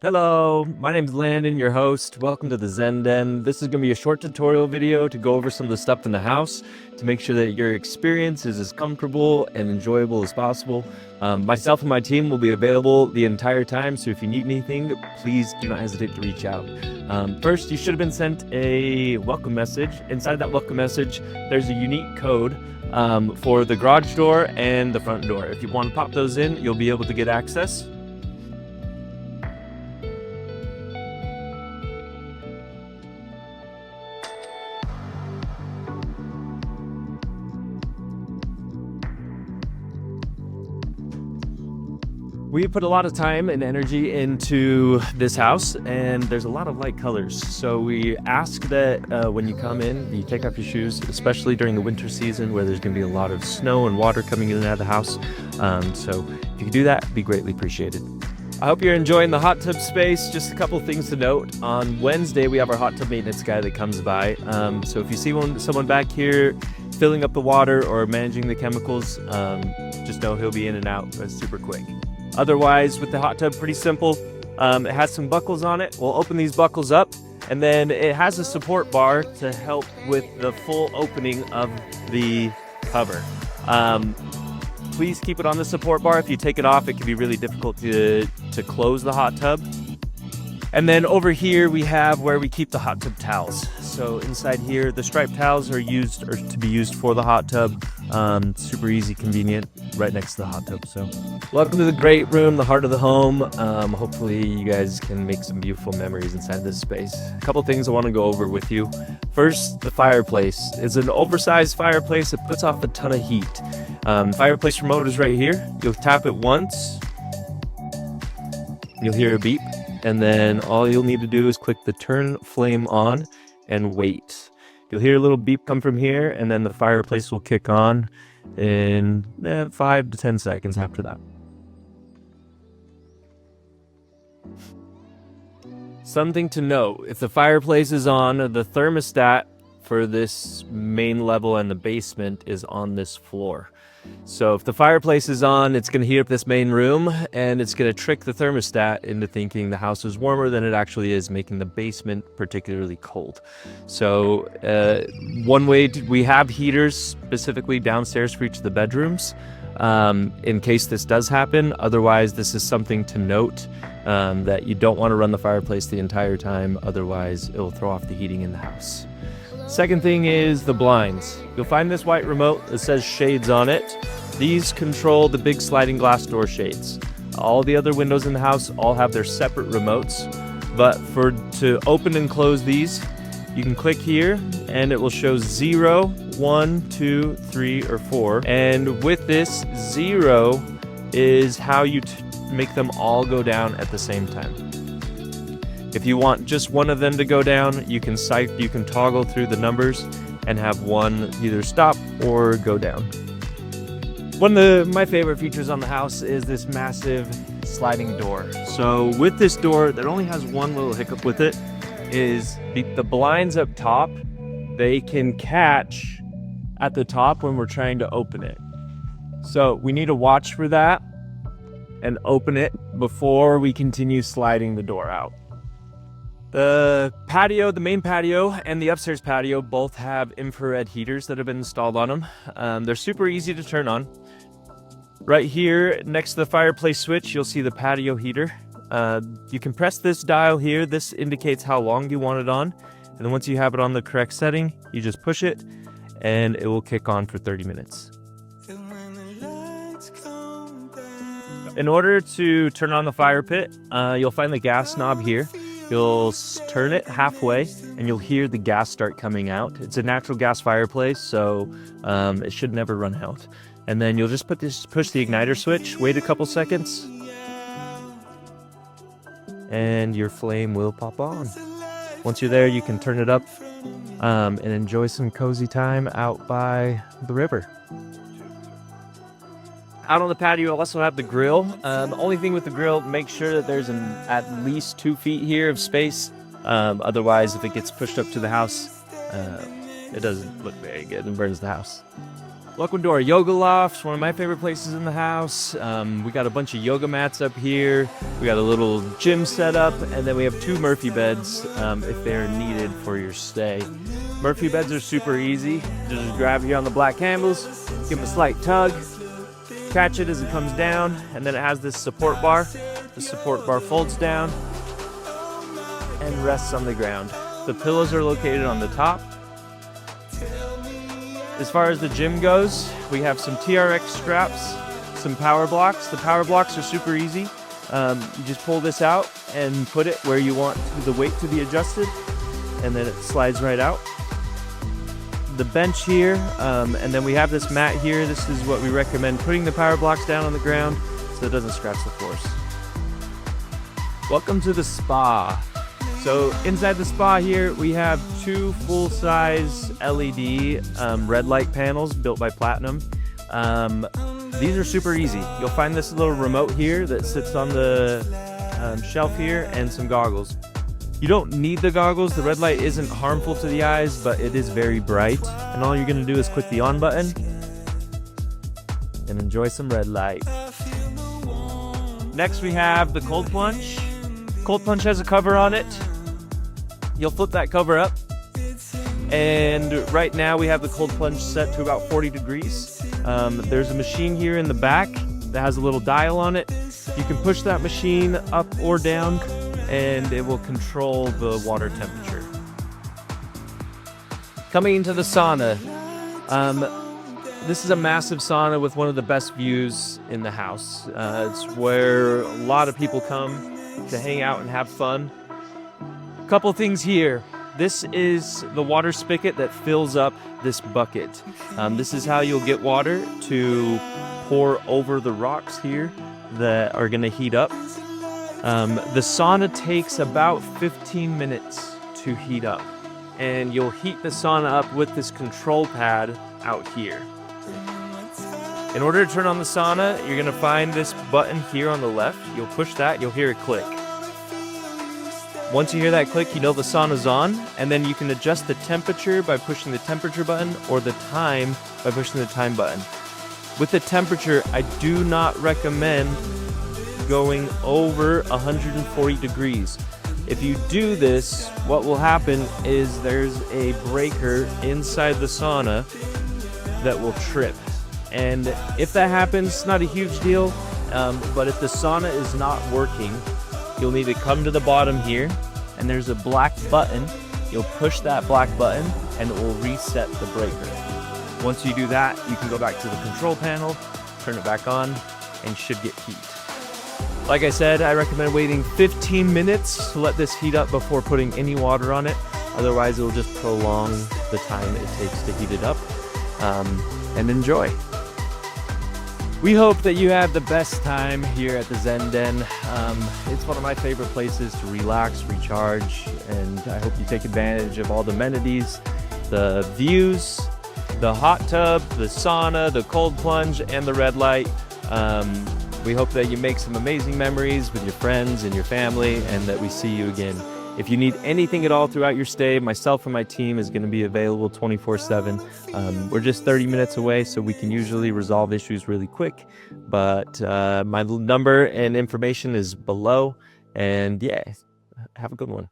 Hello, my name is Landon, your host. Welcome to the Zen Den. This is going to be a short tutorial video to go over some of the stuff in the house to make sure that your experience is as comfortable and enjoyable as possible. Myself and my team will be available the entire time, so if you need anything, please do not hesitate to reach out. First, you should have been sent a welcome message. Inside that welcome message, there's a unique code for the garage door and the front door. If you want to pop those in, you'll be able to get access. We put a lot of time and energy into this house, and there's a lot of light colors. So we ask that when you come in, you take off your shoes, especially during the winter season where there's going to be a lot of snow and water coming in and out of the house. So if you could do that, it'd be greatly appreciated. I hope you're enjoying the hot tub space. Just a couple things to note. On Wednesday, we have our hot tub maintenance guy that comes by. So if you see someone back here filling up the water or managing the chemicals, just know he'll be in and out super quick. Otherwise, with the hot tub, pretty simple. It has some buckles on it. We'll open these buckles up, and then it has a support bar to help with the full opening of the cover. Please keep it on the support bar. If you take it off, it can be really difficult to close the hot tub. And then over here, we have where we keep the hot tub towels. So inside here, the striped towels are to be used for the hot tub. Super easy, convenient, right next to the hot tub. So welcome to the great room, the heart of the home. Hopefully you guys can make some beautiful memories inside this space. A couple things I want to go over with you. First, the fireplace. It's an oversized fireplace that puts off a ton of heat. Fireplace remote is right here. You'll tap it once. You'll hear a beep. And then all you'll need to do is click the turn flame on and wait. You'll hear a little beep come from here, and then the fireplace will kick on in 5 to 10 seconds after that. Something to note, if the fireplace is on, the thermostat for this main level and the basement is on this floor. So if the fireplace is on, it's going to heat up this main room, and it's going to trick the thermostat into thinking the house is warmer than it actually is, making the basement particularly cold. So one way we have heaters specifically downstairs for each of the bedrooms in case this does happen. Otherwise, this is something to note that you don't want to run the fireplace the entire time. Otherwise, it will throw off the heating in the house. Second thing is the blinds. You'll find this white remote that says shades on it. These control the big sliding glass door shades. All the other windows in the house all have their separate remotes, but to open and close these, you can click here and it will show 0, 1, 2, 3, or 4. And with this, 0 is how you make them all go down at the same time. If you want just one of them to go down, you can toggle through the numbers and have one either stop or go down. One of my favorite features on the house is this massive sliding door. So with this door, that only has one little hiccup with it, is the blinds up top, they can catch at the top when we're trying to open it. So we need to watch for that and open it before we continue sliding the door out. The patio, the main patio, and the upstairs patio both have infrared heaters that have been installed on them. They're super easy to turn on. Right here, next to the fireplace switch, you'll see the patio heater. You can press this dial here. This indicates how long you want it on. And then once you have it on the correct setting, you just push it, and it will kick on for 30 minutes. In order to turn on the fire pit, you'll find the gas knob here. You'll turn it halfway and you'll hear the gas start coming out. It's a natural gas fireplace, so it should never run out. And then you'll just push the igniter switch, wait a couple seconds, and your flame will pop on. Once you're there, you can turn it up and enjoy some cozy time out by the river. Out on the patio, you'll also have the grill. The only thing with the grill, make sure that there's at least 2 feet here of space. Otherwise, if it gets pushed up to the house, it doesn't look very good and burns the house. Welcome to our yoga loft, one of my favorite places in the house. We got a bunch of yoga mats up here. We got a little gym set up, and then we have 2 Murphy beds if they're needed for your stay. Murphy beds are super easy. Just grab here on the black handles, give them a slight tug, catch it as it comes down, and then it has this support bar. The support bar folds down and rests on the ground. The pillows are located on the top. As far as the gym goes, we have some TRX straps, some power blocks. The power blocks are super easy. You just pull this out and put it where you want the weight to be adjusted, and then it slides right out. The bench here, and then we have this mat here. This is what we recommend, putting the power blocks down on the ground so it doesn't scratch the floors. Welcome to the spa. So inside the spa here, we have 2 full-size LED red light panels built by Platinum. These are super easy. You'll find this little remote here that sits on the shelf here, and some goggles. You don't need the goggles. The red light isn't harmful to the eyes, but it is very bright. And all you're gonna do is click the on button and enjoy some red light. Next we have the cold plunge. Cold plunge has a cover on it. You'll flip that cover up, and right now we have the cold plunge set to about 40 degrees. There's a machine here in the back that has a little dial on it. You can push that machine up or down, and it will control the water temperature. Coming into the sauna. This is a massive sauna with one of the best views in the house. It's where a lot of people come to hang out and have fun. Couple things here. This is the water spigot that fills up this bucket. This is how you'll get water to pour over the rocks here that are going to heat up. The sauna takes about 15 minutes to heat up, and you'll heat the sauna up with this control pad out here. In order to turn on the sauna, you're going to find this button here on the left. You'll push that, you'll hear it click. Once you hear that click, you know the sauna's on, and then you can adjust the temperature by pushing the temperature button, or the time by pushing the time button. With the temperature, I do not recommend going over 140 degrees. If you do this, what will happen is there's a breaker inside the sauna that will trip. And if that happens, it's not a huge deal, but if the sauna is not working, you'll need to come to the bottom here, and there's a black button. You'll push that black button, and it will reset the breaker. Once you do that, you can go back to the control panel, turn it back on, and should get heat. Like I said, I recommend waiting 15 minutes to let this heat up before putting any water on it. Otherwise, it will just prolong the time it takes to heat it up. And enjoy. We hope that you have the best time here at the Zen Den. It's one of my favorite places to relax, recharge, and I hope you take advantage of all the amenities, the views, the hot tub, the sauna, the cold plunge, and the red light. We hope that you make some amazing memories with your friends and your family, and that we see you again. If you need anything at all throughout your stay, myself and my team is going to be available 24/7. We're just 30 minutes away, so we can usually resolve issues really quick. But my number and information is below. And yeah, have a good one.